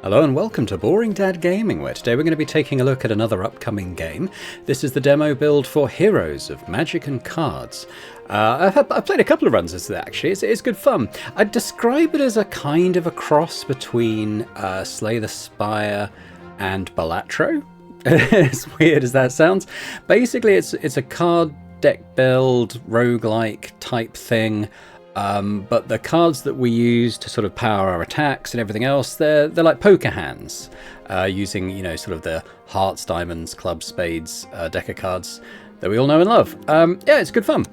Hello and welcome to Boring Dad Gaming, where today we're going to be taking a look at another upcoming game. This is the demo build for Heroes of Magic and Cards. I've played a couple of runs of this actually, it's good fun. I'd describe it as a kind of a cross between Slay the Spire and Balatro. As weird as that sounds. Basically it's a card deck build, roguelike type thing. But the cards that we use to sort of power our attacks and everything else, they're like poker hands, using, you know, sort of the hearts, diamonds, clubs, spades, deck of cards that we all know and love. Yeah, it's good fun.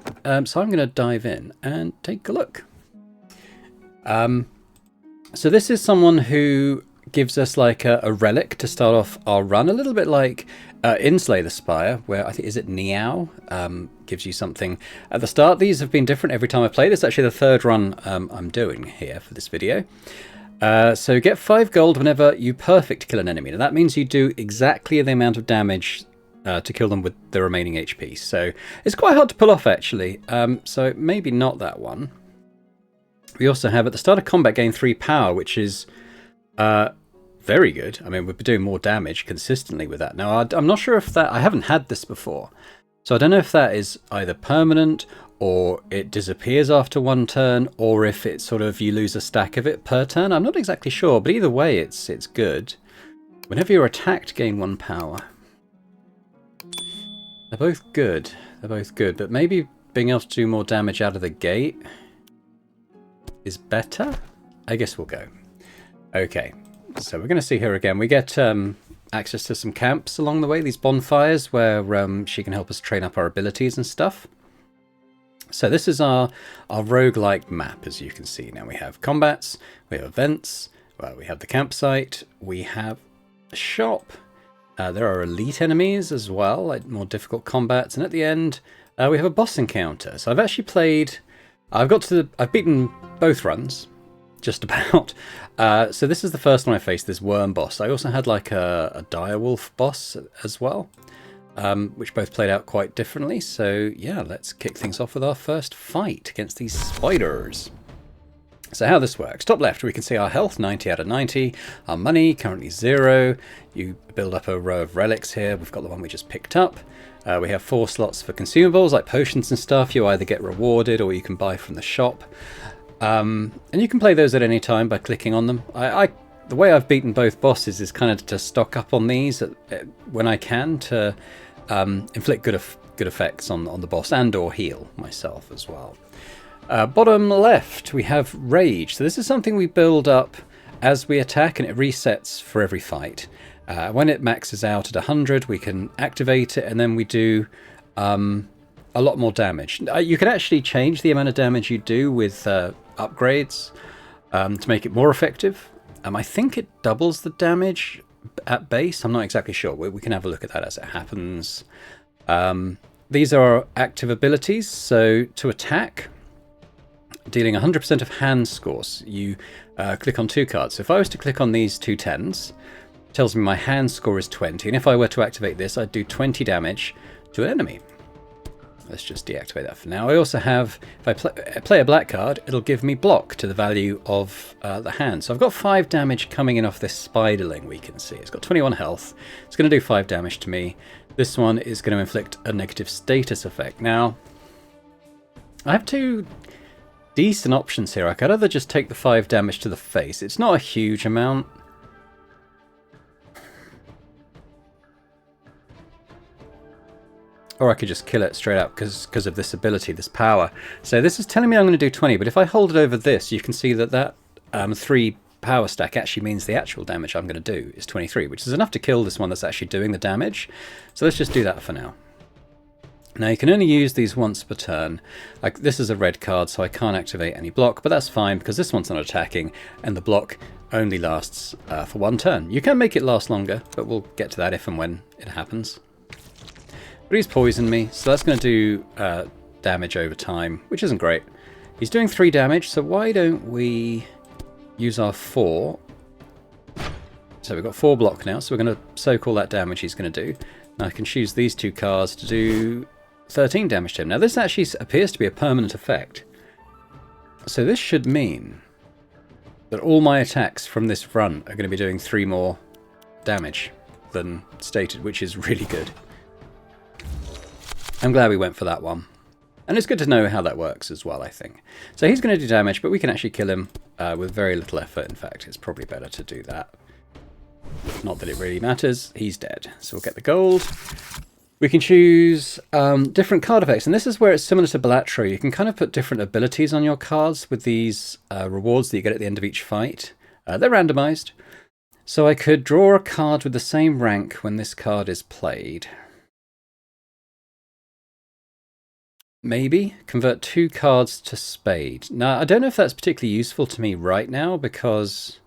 So I'm going to dive in and take a look. So this is someone who gives us like a relic to start off our run, a little bit like in Slay the Spire, where I think, is it Niao, gives you something at the start. These have been different every time I play. This is actually the third run I'm doing here for this video. So get 5 gold whenever you perfect kill an enemy. Now that means you do exactly the amount of damage to kill them with the remaining HP. So it's quite hard to pull off actually. So maybe not that one. We also have at the start of combat gain 3 power, which is very good. I mean, we've been doing more damage consistently with that. Now, I'm not sure if that... I haven't had this before. So I don't know if that is either permanent or it disappears after one turn, or if it's sort of you lose a stack of it per turn. I'm not exactly sure, but either way, it's good. Whenever you're attacked, gain 1 power. They're both good. They're both good, but maybe being able to do more damage out of the gate is better? I guess we'll go. Okay. So we're going to see her again. We get access to some camps along the way, these bonfires, where she can help us train up our abilities and stuff. So this is our roguelike map, as you can see. Now we have combats, we have events, well, we have the campsite, we have a shop. There are elite enemies as well, like more difficult combats. And at the end, we have a boss encounter. So I've actually played... I've beaten both runs. Just about. So this is the first one I faced, this worm boss. I also had like a direwolf boss as well, which both played out quite differently. So yeah, let's kick things off with our first fight against these spiders. So how this works. Top left, we can see our health, 90 out of 90. Our money, currently 0. You build up a row of relics here. We've got the one we just picked up. We have 4 slots for consumables, like potions and stuff. You either get rewarded or you can buy from the shop. And you can play those at any time by clicking on them. The way I've beaten both bosses is kind of to stock up on these when I can to inflict good effects on the boss and or heal myself as well. Bottom left, we have Rage. So this is something we build up as we attack, and it resets for every fight. When it maxes out at 100, we can activate it, and then we do... a lot more damage. You can actually change the amount of damage you do with upgrades to make it more effective. I think it doubles the damage at base. I'm not exactly sure. We can have a look at that as it happens. These are active abilities. So to attack, dealing 100% of hand scores, you click on 2 cards. So if I was to click on these 2 10s, it tells me my hand score is 20. And if I were to activate this, I'd do 20 damage to an enemy. Let's just deactivate that for now. I also have, if I play a black card, it'll give me block to the value of the hand. So I've got 5 damage coming in off this spiderling we can see. It's got 21 health. It's going to do 5 damage to me. This one is going to inflict a negative status effect. Now, I have 2 decent options here. I could either just take the 5 damage to the face. It's not a huge amount. Or I could just kill it straight up because of this ability, this power. So this is telling me I'm going to do 20, but if I hold it over this, you can see that 3 power stack actually means the actual damage I'm going to do is 23, which is enough to kill this one that's actually doing the damage. So let's just do that for now. Now you can only use these once per turn. Like this is a red card, so I can't activate any block, but that's fine because this one's not attacking, and the block only lasts for 1 turn. You can make it last longer, but we'll get to that if and when it happens. But he's poisoned me, so that's going to do damage over time, which isn't great. He's doing 3 damage, so why don't we use our 4? So we've got 4 block now, so we're going to soak all that damage he's going to do. Now I can choose these 2 cards to do 13 damage to him. Now this actually appears to be a permanent effect. So this should mean that all my attacks from this front are going to be doing 3 more damage than stated, which is really good. I'm glad we went for that one. And it's good to know how that works as well, I think. So he's going to do damage, but we can actually kill him with very little effort. In fact, it's probably better to do that. Not that it really matters. He's dead. So we'll get the gold. We can choose different card effects. And this is where it's similar to Balatro. You can kind of put different abilities on your cards with these rewards that you get at the end of each fight. They're randomized. So I could draw a card with the same rank when this card is played. Maybe convert 2 cards to spade. Now, I don't know if that's particularly useful to me right now because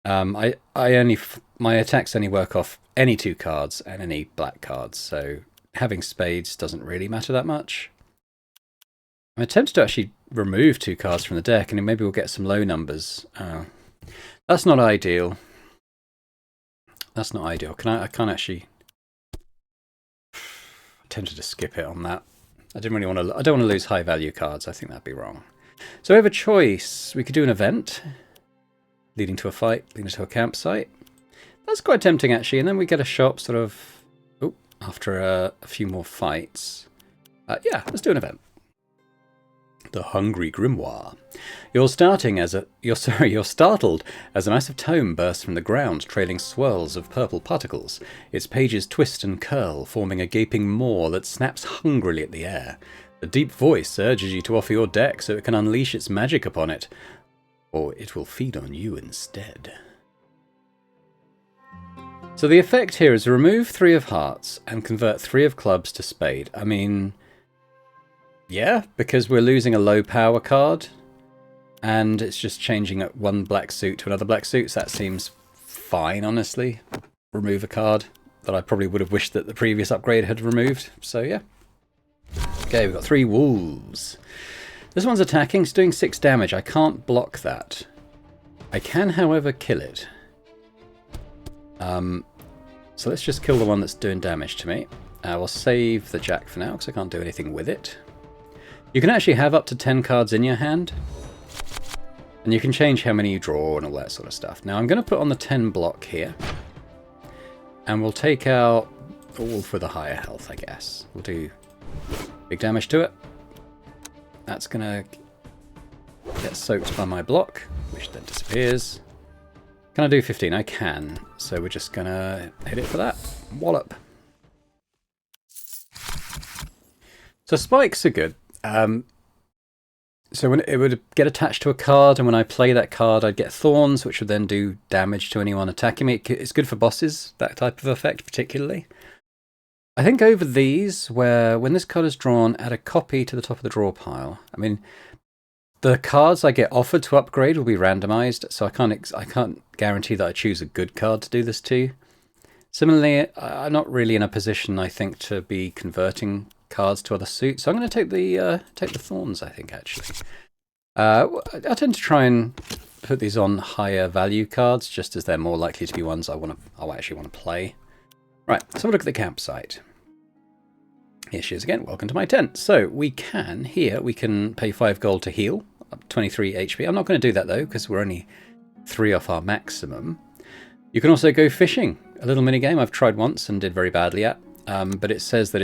my attacks only work off any 2 cards and any black cards, so having spades doesn't really matter that much. I'm tempted to actually remove 2 cards from the deck, and then maybe we'll get some low numbers. That's not ideal. That's not ideal. I can't actually. I tempted to skip it on that. I don't want to lose high value cards. I think that'd be wrong. So we have a choice. We could do an event leading to a fight, leading to a campsite. That's quite tempting actually. And then we get a shop sort of after a few more fights. Yeah, let's do an event. The Hungry Grimoire. You're startled as a massive tome bursts from the ground, trailing swirls of purple particles. Its pages twist and curl, forming a gaping maw that snaps hungrily at the air. The deep voice urges you to offer your deck so it can unleash its magic upon it, or it will feed on you instead. So the effect here is remove 3 of hearts and convert 3 of clubs to spade. I mean, yeah, because we're losing a low power card and it's just changing one black suit to another black suit, so that seems fine, honestly. Remove a card that I probably would have wished that the previous upgrade had removed, so yeah. Okay, we've got 3 wolves. This one's attacking, it's doing 6 damage. I can't block that. I can, however, kill it. So let's just kill the one that's doing damage to me. We'll save the jack for now because I can't do anything with it. You can actually have up to 10 cards in your hand, and you can change how many you draw and all that sort of stuff. Now I'm going to put on the 10 block here, and we'll take out all for the higher health, I guess. We'll do big damage to it. That's going to get soaked by my block, which then disappears. Can I do 15? I can, so we're just going to hit it for that. Wallop. So spikes are good. So when it would get attached to a card, and when I play that card, I'd get thorns, which would then do damage to anyone attacking me. It's good for bosses, that type of effect particularly. I think over these, where when this card is drawn, add a copy to the top of the draw pile. I mean, the cards I get offered to upgrade will be randomized, so I can't guarantee that I choose a good card to do this to. Similarly, I'm not really in a position, I think, to be converting cards to other suits, so I'm going to take the thorns, I think, actually. I tend to try and put these on higher value cards, just as they're more likely to be ones I'll actually want to play. Right, let's have a look at the campsite. Here she is again. Welcome to my tent. So we can pay 5 gold to heal, up 23 HP. I'm not going to do that though, because we're only 3 off our maximum. You can also go fishing, a little mini game I've tried once and did very badly at, but it says that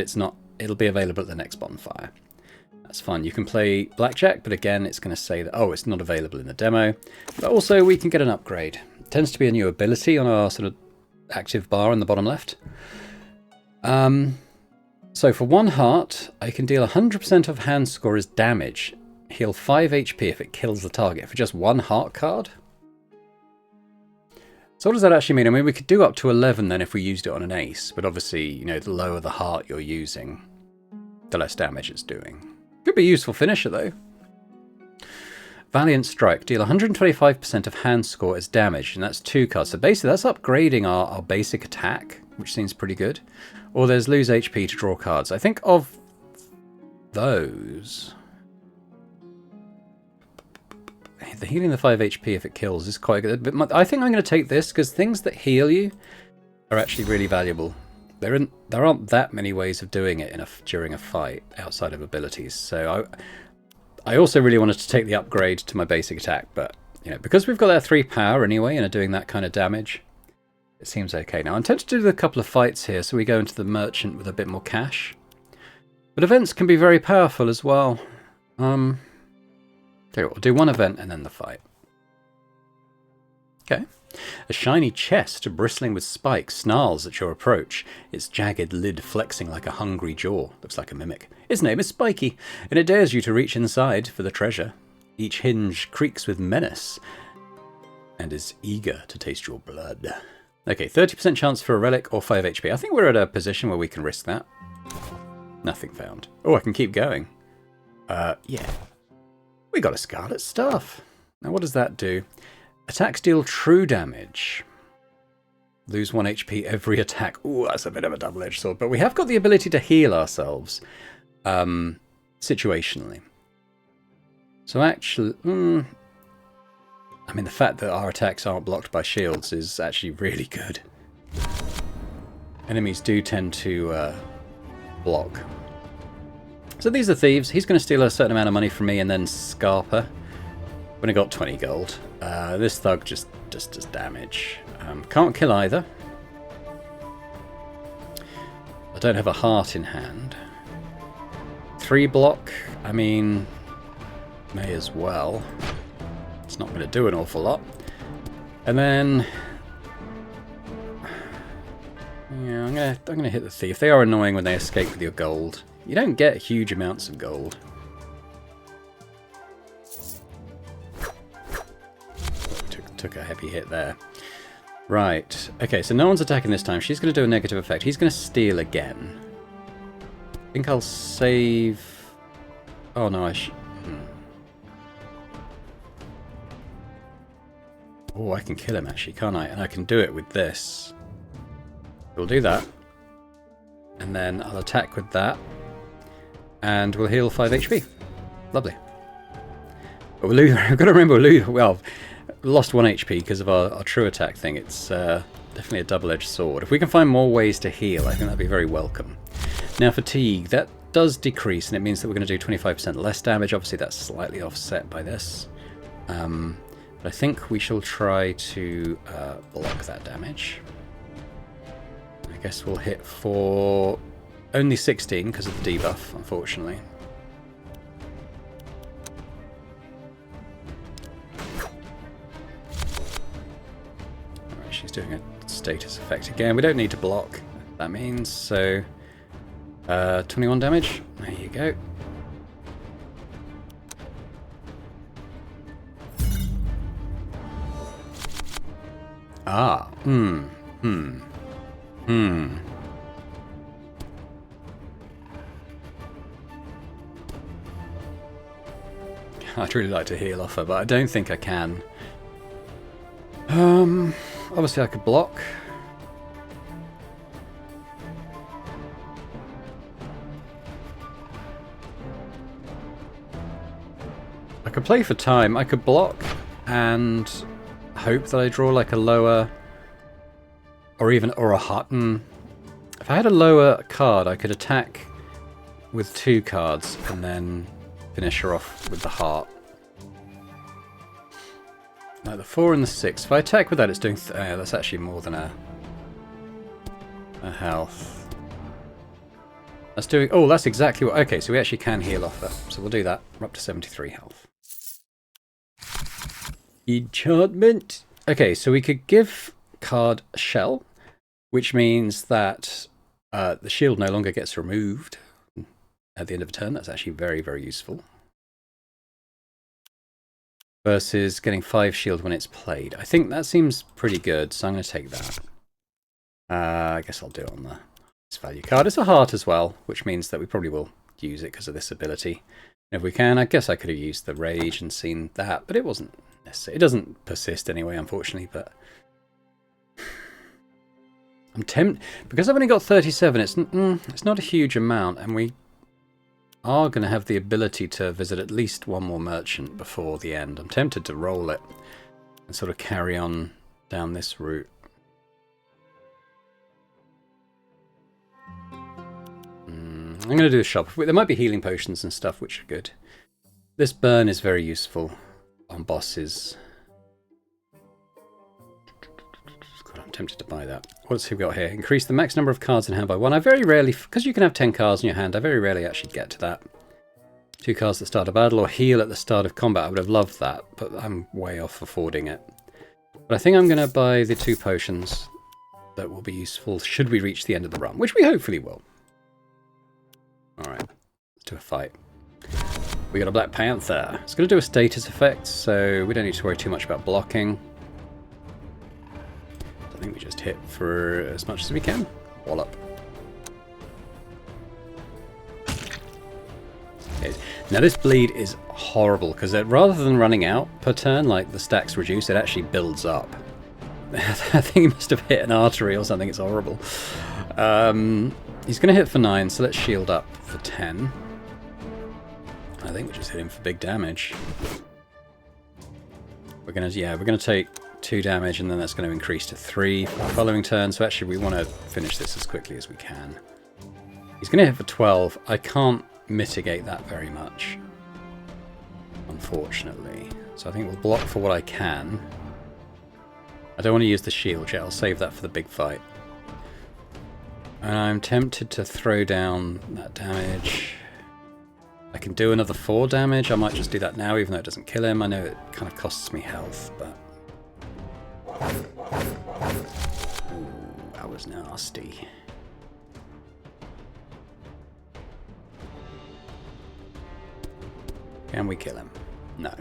it'll be available at the next bonfire. That's fun. You can play blackjack, but again, it's going to say that, it's not available in the demo. But also, we can get an upgrade. It tends to be a new ability on our sort of active bar on the bottom left. So for 1 heart, I can deal 100% of hand score as damage. Heal 5 HP if it kills the target for just 1 heart card. So what does that actually mean? I mean, we could do up to 11 then if we used it on an ace, but obviously, the lower the heart you're using, the less damage it's doing. Could be a useful finisher though. Valiant Strike. Deal 125% of hand score as damage, and that's 2 cards. So basically that's upgrading our basic attack, which seems pretty good. Or there's lose HP to draw cards. I think of those, the healing the 5 HP if it kills is quite good. But I think I'm going to take this, because things that heal you are actually really valuable. There aren't that many ways of doing it during a fight outside of abilities. So I also really wanted to take the upgrade to my basic attack, but you know, because we've got that 3 power anyway and are doing that kind of damage, it seems okay. Now, I'm tempted to do a couple of fights here, so we go into the merchant with a bit more cash. But events can be very powerful as well. Tell you what, we'll do one event and then the fight. Okay. A shiny chest bristling with spikes snarls at your approach, its jagged lid flexing like a hungry jaw. Looks like a mimic. Its name is Spiky, and it dares you to reach inside for the treasure. Each hinge creaks with menace and is eager to taste your blood. Okay, 30% chance for a relic or 5 HP. I think we're at a position where we can risk that. Nothing found. Oh, I can keep going. Yeah. We got a Scarlet Staff. Now, what does that do? Attacks deal true damage. Lose 1 HP every attack. Ooh, that's a bit of a double-edged sword. But we have got the ability to heal ourselves. Situationally. So actually... I mean, the fact that our attacks aren't blocked by shields is actually really good. Enemies do tend to block. So these are thieves. He's going to steal a certain amount of money from me and then Scarper. When I got 20 gold. This thug just does damage. Can't kill either. I don't have a heart in hand. 3 block. I mean, may as well. It's not going to do an awful lot. And then, yeah, I'm gonna hit the thief. They are annoying when they escape with your gold. You don't get huge amounts of gold. Took a heavy hit there. Right. Okay, so no one's attacking this time. She's going to do a negative effect. He's going to steal again. I think I'll save... Oh, no, I should... Oh, I can kill him, actually, can't I? And I can do it with this. We'll do that. And then I'll attack with that. And we'll heal 5 HP. Lovely. But we'll lose... I've got to remember, we'll lose... Well... Lost 1 HP because of our true attack thing. It's definitely a double-edged sword. If we can find more ways to heal, I think that'd be very welcome. Now fatigue, that does decrease, and it means that we're going to do 25% less damage. Obviously that's slightly offset by this. But I think we shall try to block that damage. I guess we'll hit for only 16 because of the debuff, unfortunately. She's doing a status effect again. We don't need to block, that means. So, 21 damage. There you go. Ah. I'd really like to heal off her, but I don't think I can. Obviously I could block. I could play for time. I could block and hope that I draw like a lower or a heart. If I had a lower card, I could attack with 2 cards and then finish her off with the heart. Like the 4 and the 6. If I attack with that, it's doing... that's actually more than a health. That's doing... Oh, that's exactly what... Okay, so we actually can heal off that. So we'll do that. We're up to 73 health. Enchantment. Okay, so we could give card a shell, which means that the shield no longer gets removed at the end of a turn. That's actually very, very useful. Versus getting 5 shield when it's played. I think that seems pretty good, so I'm going to take that. I guess I'll do it on the value card. It's a heart as well, which means that we probably will use it because of this ability. If we can, I guess I could have used the rage and seen that, but it wasn't necessary. It doesn't persist anyway, unfortunately, but... I'm tempted... Because I've only got 37, it's not a huge amount, and we are going to have the ability to visit at least one more merchant before the end. I'm tempted to roll it and sort of carry on down this route. I'm going to do a shop. There might be healing potions and stuff which are good. This burn is very useful on bosses. tempted to buy that. What's he got here? Increase the max number of cards in hand by 1. I very rarely, because you can have 10 cards in your hand, I very rarely actually get to that. 2 cards at the start of battle or heal at the start of combat. I would have loved that, but I'm way off affording it. But I think I'm going to buy the 2 potions that will be useful should we reach the end of the run, which we hopefully will. Alright, let's do a fight. We got a Black Panther. It's going to do a status effect, so we don't need to worry too much about blocking. I think we just hit for as much as we can. Wallop. Okay. Now this bleed is horrible, because rather than running out per turn, like the stacks reduce, it actually builds up. I think he must have hit an artery or something, it's horrible. He's going to hit for 9, so let's shield up for 10. I think we just hit him for big damage. We're going to take 2 damage, and then that's going to increase to 3 for the following turn. So actually we want to finish this as quickly as we can. He's going to hit for 12. I can't mitigate that very much, unfortunately. So I think we'll block for what I can. I don't want to use the shield yet. I'll save that for the big fight. And I'm tempted to throw down that damage. I can do another 4 damage. I might just do that now, even though it doesn't kill him. I know it kind of costs me health, but... Ooh, that was nasty. Can we kill him? No.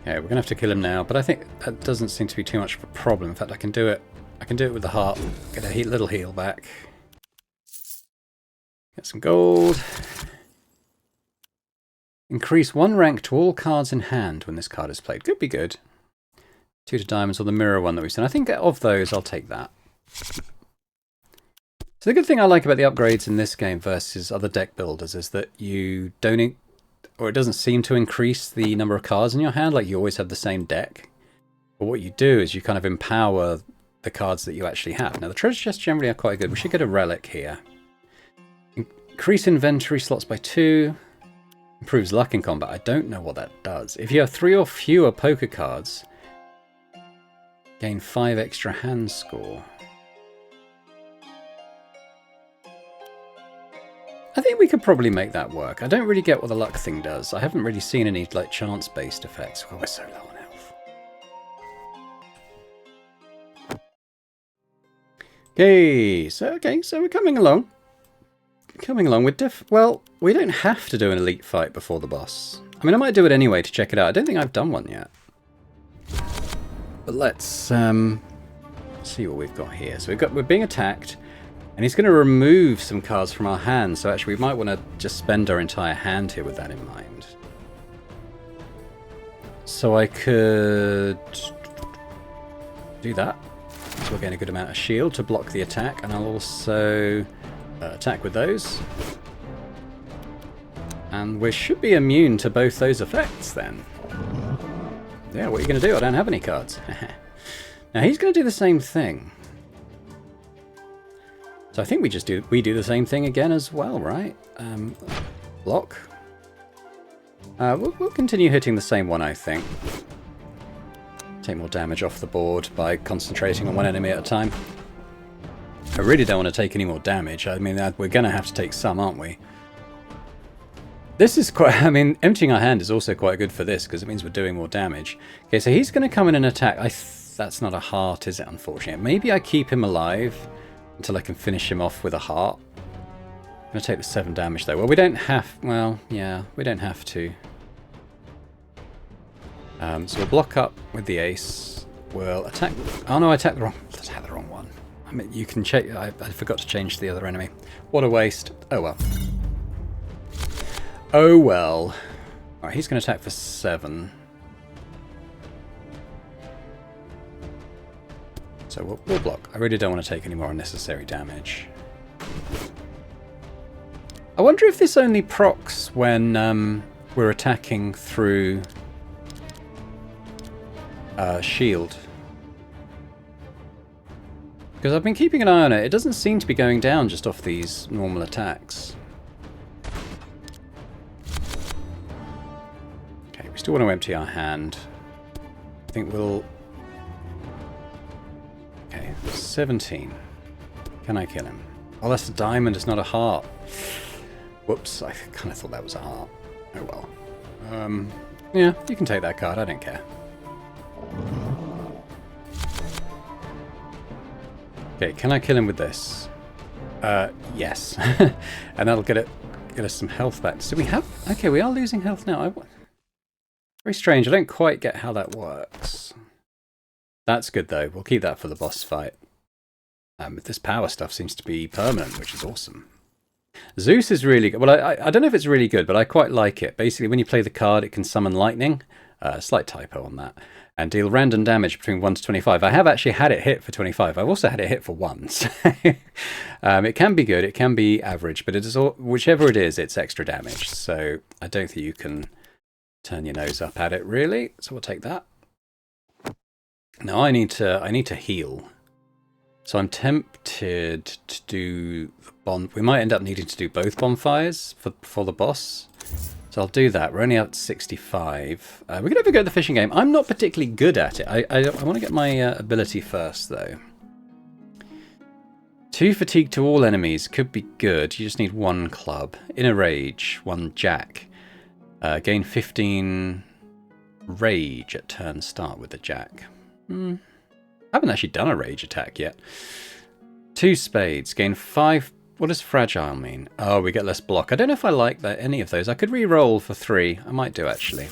Okay, we're gonna have to kill him now, but I think that doesn't seem to be too much of a problem. In fact, I can do it. I can do it with the heart. Get a little heal back. Get some gold. Increase 1 rank to all cards in hand when this card is played. Could be good. 2 to diamonds, or the mirror one that we've seen. I think of those, I'll take that. So the good thing I like about the upgrades in this game versus other deck builders is that you don't, or it doesn't seem to increase the number of cards in your hand, like you always have the same deck. But what you do is you kind of empower the cards that you actually have. Now the treasure chests generally are quite good. We should get a relic here. Increase inventory slots by 2. Improves luck in combat. I don't know what that does. If you have 3 or fewer poker cards, gain 5 extra hand score. I think we could probably make that work. I don't really get what the luck thing does. I haven't really seen any like chance-based effects. Oh, we're so low on health. Okay, so we're coming along. Coming along with well, we don't have to do an elite fight before the boss. I mean, I might do it anyway to check it out. I don't think I've done one yet. But let's see what we've got here. So we're being attacked. And he's going to remove some cards from our hand, so actually we might want to just spend our entire hand here with that in mind. So I could do that. So we'll gain a good amount of shield to block the attack, and I'll also attack with those. And we should be immune to both those effects then. Yeah, what are you going to do? I don't have any cards. Now he's going to do the same thing. So I think we do the same thing again as well, right? Block. We'll continue hitting the same one, I think. Take more damage off the board by concentrating on one enemy at a time. I really don't want to take any more damage. I mean, we're going to have to take some, aren't we? This is quite... I mean, emptying our hand is also quite good for this, because it means we're doing more damage. Okay, so he's going to come in and attack. That's not a heart, is it, unfortunately? Maybe I keep him alive until I can finish him off with a heart. I'm going to take the 7 damage though. Well, we don't have... Well, yeah, we don't have to. So we'll block up with the ace. We'll attack... Oh no, I attacked the wrong one. I mean, you can check... I forgot to change the other enemy. What a waste. Oh well. Oh well. Alright, he's going to attack for 7. So we'll block. I really don't want to take any more unnecessary damage. I wonder if this only procs when we're attacking through shield. Because I've been keeping an eye on it. It doesn't seem to be going down just off these normal attacks. Okay, we still want to empty our hand. I think we'll... Okay, 17. Can I kill him? Oh, that's a diamond, it's not a heart. Whoops, I kind of thought that was a heart. Oh well. Yeah, you can take that card, I don't care. Okay, can I kill him with this? Yes. And that'll get us some health back. So we have... Okay, we are losing health now. Very strange, I don't quite get how that works. That's good though, we'll keep that for the boss fight. This power stuff seems to be permanent, which is awesome. Zeus is really good. Well, I don't know if it's really good, but I quite like it. Basically, when you play the card, it can summon lightning. Slight typo on that. And deal random damage between 1 to 25. I have actually had it hit for 25. I've also had it hit for 1. So it can be good, it can be average, but it is whichever it is, it's extra damage. So I don't think you can turn your nose up at it, really. So we'll take that. Now I need to heal. So I'm tempted to do the we might end up needing to do both bonfires for the boss. So I'll do that. We're only up to 65. We're going to have a go at the fishing game. I'm not particularly good at it. I want to get my ability first, though. 2 fatigue to all enemies could be good. You just need 1 club. In a rage, 1 jack. Gain 15 rage at turn start with the jack. I haven't actually done a rage attack yet. 2 spades. Gain 5... What does fragile mean? Oh, we get less block. I don't know if I like that any of those. I could re-roll for 3. I might do, actually.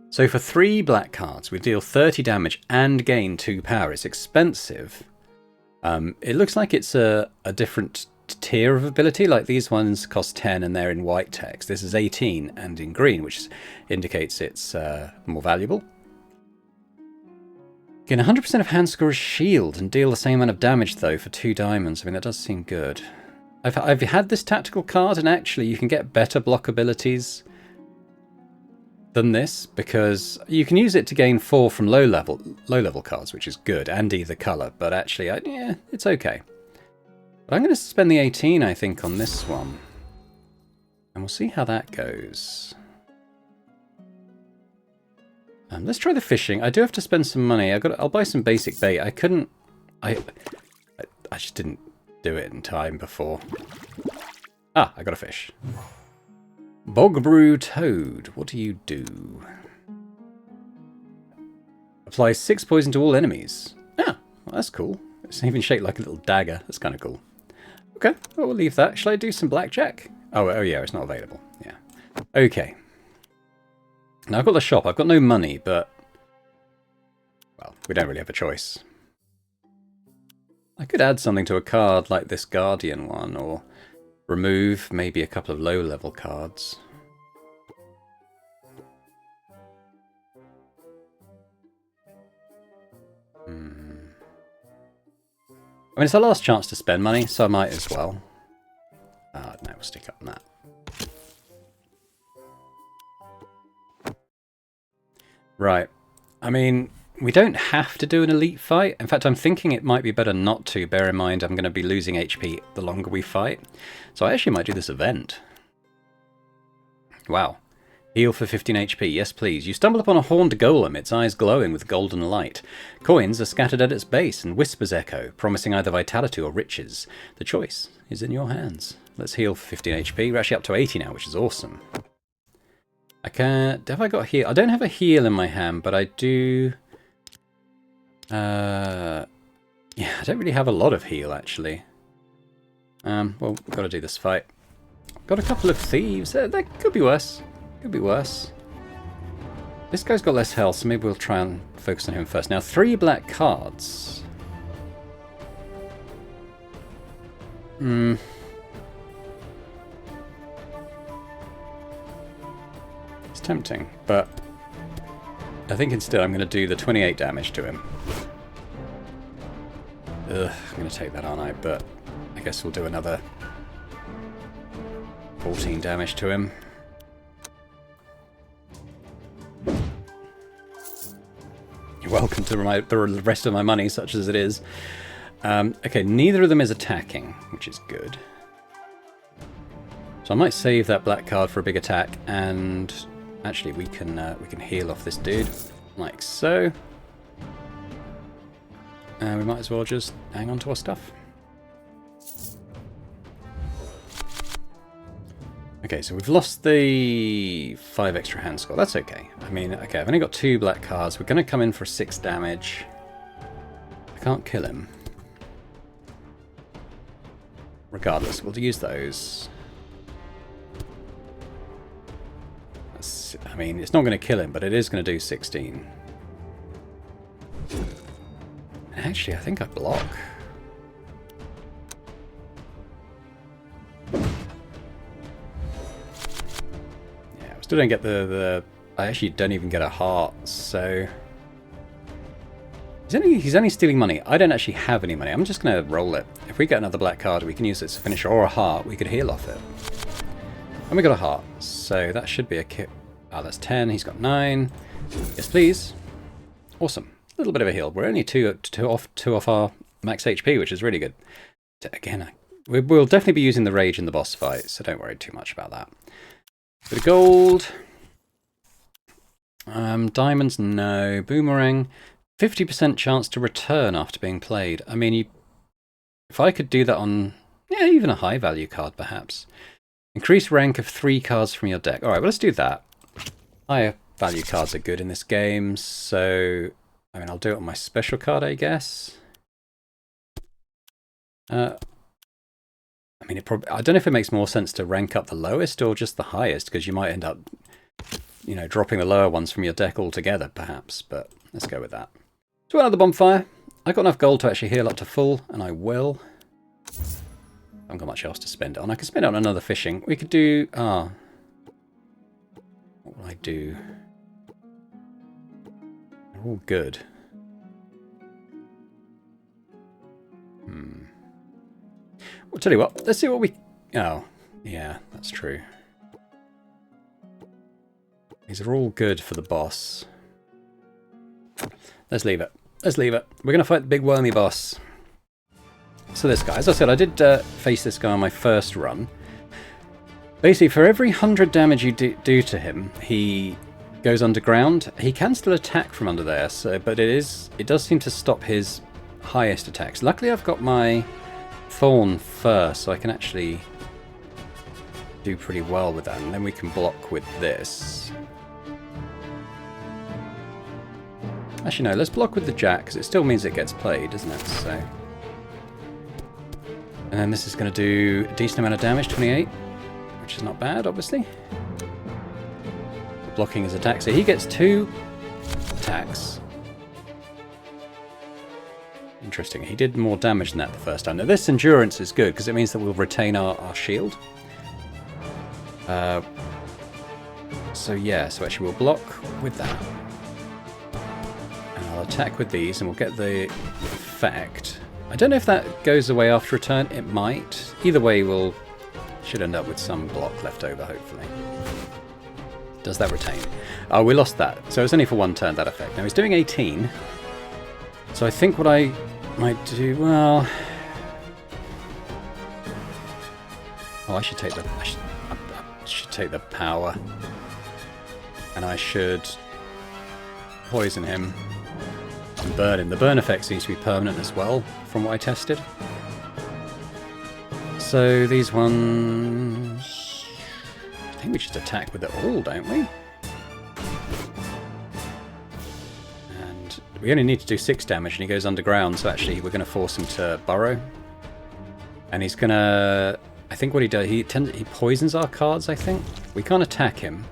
So for 3 black cards, we deal 30 damage and gain 2 power. It's expensive. It looks like it's a different tier of ability. Like these ones cost 10 and they're in white text. This is 18 and in green, which indicates it's more valuable. Gain 100% of hand score as shield and deal the same amount of damage though for 2 diamonds. I mean, that does seem good. I've had this tactical card and actually you can get better block abilities than this because you can use it to gain 4 from low level cards, which is good, and either colour. But actually, yeah, it's okay. But I'm going to spend the 18, I think, on this one, and we'll see how that goes. Let's try the fishing. I do have to spend some money. I'll buy some basic bait. I couldn't... I just didn't do it in time before. Ah, I got a fish. Bog Brew Toad. What do you do? Apply 6 poison to all enemies. Ah, well, that's cool. It's even shaped like a little dagger. That's kind of cool. Okay, well, we'll leave that. Shall I do some blackjack? Oh yeah, it's not available. Yeah. Okay. Now, I've got the shop. I've got no money, but... Well, we don't really have a choice. I could add something to a card like this Guardian one, or remove maybe a couple of low-level cards. I mean, it's our last chance to spend money, so I might as well. No, we'll stick up on that. Right. I mean, we don't have to do an elite fight. In fact, I'm thinking it might be better not to. Bear in mind, I'm going to be losing HP the longer we fight. So I actually might do this event. Wow. Heal for 15 HP. Yes, please. You stumble upon a horned golem, its eyes glowing with golden light. Coins are scattered at its base, and whispers echo, promising either vitality or riches. The choice is in your hands. Let's heal for 15 HP. We're actually up to 80 now, which is awesome. I can't... Have I got a heal? I don't have a heal in my hand, but I do... Yeah, I don't really have a lot of heal, actually. Well, we've got to do this fight. Got a couple of thieves. That could be worse. Could be worse. This guy's got less health, so maybe we'll try and focus on him first. Now, 3 black cards. It's tempting, but I think instead I'm going to do the 28 damage to him. Ugh, I'm going to take that, aren't I? But I guess we'll do another 14 damage to him. You're welcome to the rest of my money, such as it is. Okay, neither of them is attacking, which is good. So I might save that black card for a big attack, and actually we can heal off this dude, like so. And we might as well just hang on to our stuff. Okay, so we've lost the 5 extra hand score. That's okay. I mean, okay, I've only got 2 black cards. We're going to come in for 6 damage. I can't kill him. Regardless, we'll use those. I mean, it's not going to kill him, but it is going to do 16. Actually, I think I block. Still don't get the I actually don't even get a heart, so he's only stealing money. I don't actually have any money. I'm just going to roll it. If we get another black card, we can use it as a finisher, or a heart. We could heal off it. And we got a heart, so that should be a kit. Ah, that's 10. He's got 9. Yes, please. Awesome. A little bit of a heal. We're only two off our max HP, which is really good. Again, we'll definitely be using the rage in the boss fight, so don't worry too much about that. Bit of gold. Diamonds, no. Boomerang. 50% chance to return after being played. I mean, if I could do that on, yeah, even a high value card, perhaps. Increase rank of 3 cards from your deck. Alright, well, let's do that. Higher value cards are good in this game, so I mean, I'll do it on my special card, I guess. I mean, I don't know if it makes more sense to rank up the lowest or just the highest, because you might end up, you know, dropping the lower ones from your deck altogether, perhaps. But let's go with that. So another bonfire. I've got enough gold to actually heal up to full, and I will. I haven't got much else to spend it on. I can spend it on another fishing. We could do... what will I do? They're all good. I'll tell you what, let's see what we... Oh, yeah, that's true. These are all good for the boss. Let's leave it. Let's leave it. We're going to fight the big wormy boss. So this guy, as I said, I did face this guy on my first run. Basically, for every 100 damage you do to him, he goes underground. He can still attack from under there, so but it does seem to stop his highest attacks. Luckily, I've got my thorn first, so I can actually do pretty well with that, and then we can block with this. Actually no, let's block with the jack, because it still means it gets played, doesn't it? So, and then this is going to do a decent amount of damage, 28, which is not bad, obviously. Blocking his attack, so he gets 2 attacks. Interesting. He did more damage than that the first time. Now this endurance is good because it means that we'll retain our shield. So yeah, so actually we'll block with that. And I'll attack with these and we'll get the effect. I don't know if that goes away after return. It might. Either way, should end up with some block left over, hopefully. Does that retain? Oh, we lost that. So it's only for 1 turn, that effect. Now he's doing 18. So I think what I might do, well... Oh, I should take the... I should take the power. And I should poison him and burn him. The burn effect seems to be permanent as well, from what I tested. So these ones... I think we just attack with it all, don't we? And we only need to do 6 damage and he goes underground, so actually we're going to force him to burrow. And he's going to... I think what he does, he poisons our cards, I think. We can't attack him.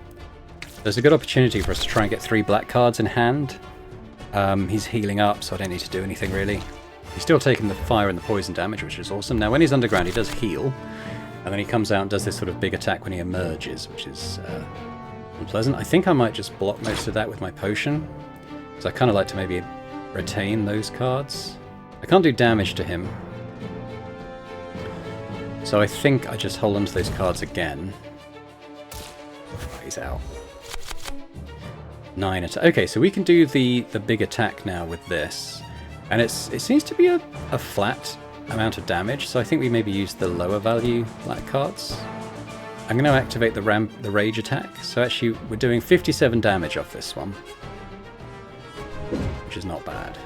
There's a good opportunity for us to try and get 3 black cards in hand. He's healing up, so I don't need to do anything really. He's still taking the fire and the poison damage, which is awesome. Now when he's underground he does heal. And then he comes out and does this sort of big attack when he emerges, which is unpleasant. I think I might just block most of that with my potion. Because I kind of like to maybe retain those cards. I can't do damage to him. So I think I just hold on to those cards again. Oh, he's out. 9 attack. Okay, so we can do the big attack now with this. And it seems to be a flat amount of damage, so I think we maybe use the lower value black cards. I'm going to activate the rage attack. So actually we're doing 57 damage off this one, which is not bad.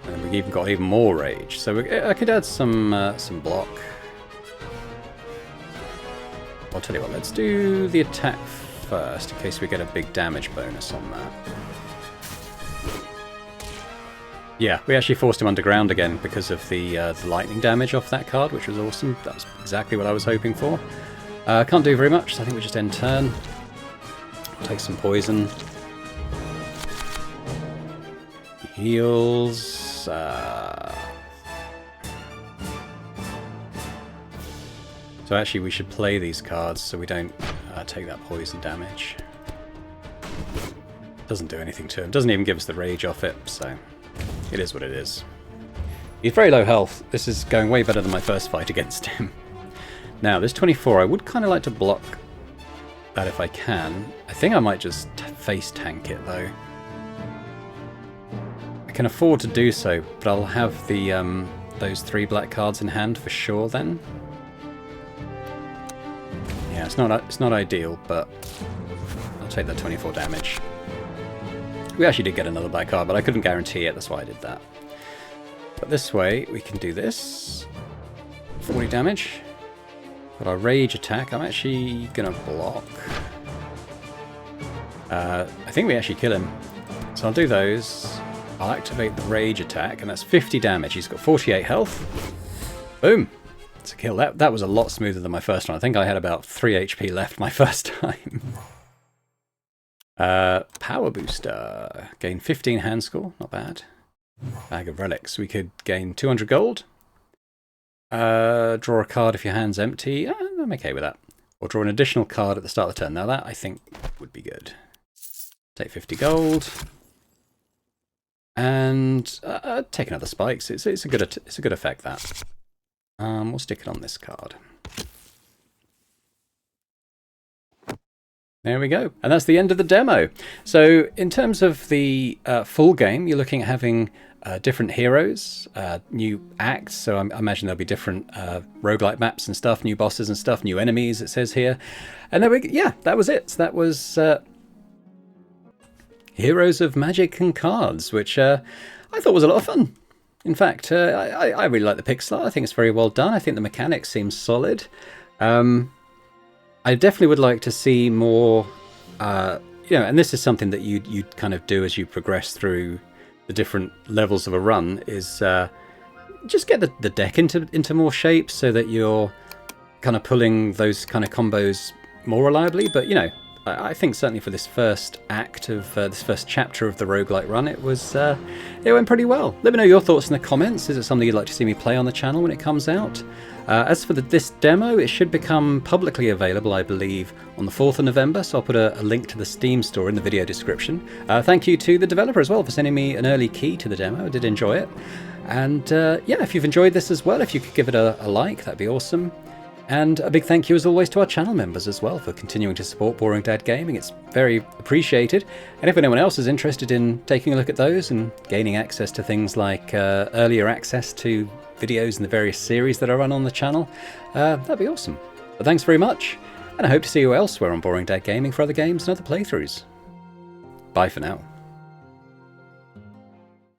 And we've even got even more rage, so I could add some block. I'll tell you what, let's do the attack first, in case we get a big damage bonus on that. Yeah, we actually forced him underground again because of the lightning damage off that card, which was awesome. That was exactly what I was hoping for. Can't do very much, so I think we just end turn. Take some poison. Heals. So actually we should play these cards so we don't take that poison damage. Doesn't do anything to him. Doesn't even give us the rage off it, so it is what it is. He's very low health. This is going way better than my first fight against him. Now, this 24, I would kind of like to block that if I can. I think I might just face tank it, though. I can afford to do so, but I'll have the those 3 black cards in hand for sure then. Yeah, it's not ideal, but I'll take that 24 damage. We actually did get another black card, but I couldn't guarantee it, that's why I did that. But this way, we can do this. 40 damage. Got our rage attack. I'm actually going to block. I think we actually kill him. So I'll do those. I'll activate the rage attack, and that's 50 damage. He's got 48 health. Boom! It's a kill. That was a lot smoother than my first one. I think I had about 3 HP left my first time. Power booster. Gain 15 hand score. Not bad. Bag of relics. We could gain 200 gold. Draw a card if your hand's empty. I'm okay with that. Or draw an additional card at the start of the turn. Now that, I think, would be good. Take 50 gold. And take another spikes. It's a good effect, that. We'll stick it on this card. There we go. And that's the end of the demo. So in terms of the full game, you're looking at having different heroes, new acts. So I imagine there'll be different roguelike maps and stuff, new bosses and stuff, new enemies, it says here. And there yeah, that was it. That was Heroes of Magic and Cards, which I thought was a lot of fun. In fact, I really like the pixel art. I think it's very well done. I think the mechanics seem solid. I definitely would like to see more, and this is something that you'd kind of do as you progress through the different levels of a run, is just get the deck into more shape so that you're kind of pulling those kind of combos more reliably. But, I think certainly for this first act of this first chapter of the roguelike run, it went pretty well. Let me know your thoughts in the comments. Is it something you'd like to see me play on the channel when it comes out? As for this demo, it should become publicly available, I believe, on the 4th of November, so I'll put a link to the Steam store in the video description. Thank you to the developer as well for sending me an early key to the demo. I did enjoy it. And yeah, if you've enjoyed this as well, if you could give it a like, that'd be awesome. And a big thank you as always to our channel members as well for continuing to support Boring Dad Gaming. It's very appreciated. And if anyone else is interested in taking a look at those and gaining access to things like earlier access to videos in the various series that I run on the channel, that'd be awesome. But thanks very much, and I hope to see you elsewhere on Boring Dad Gaming for other games and other playthroughs. Bye for now.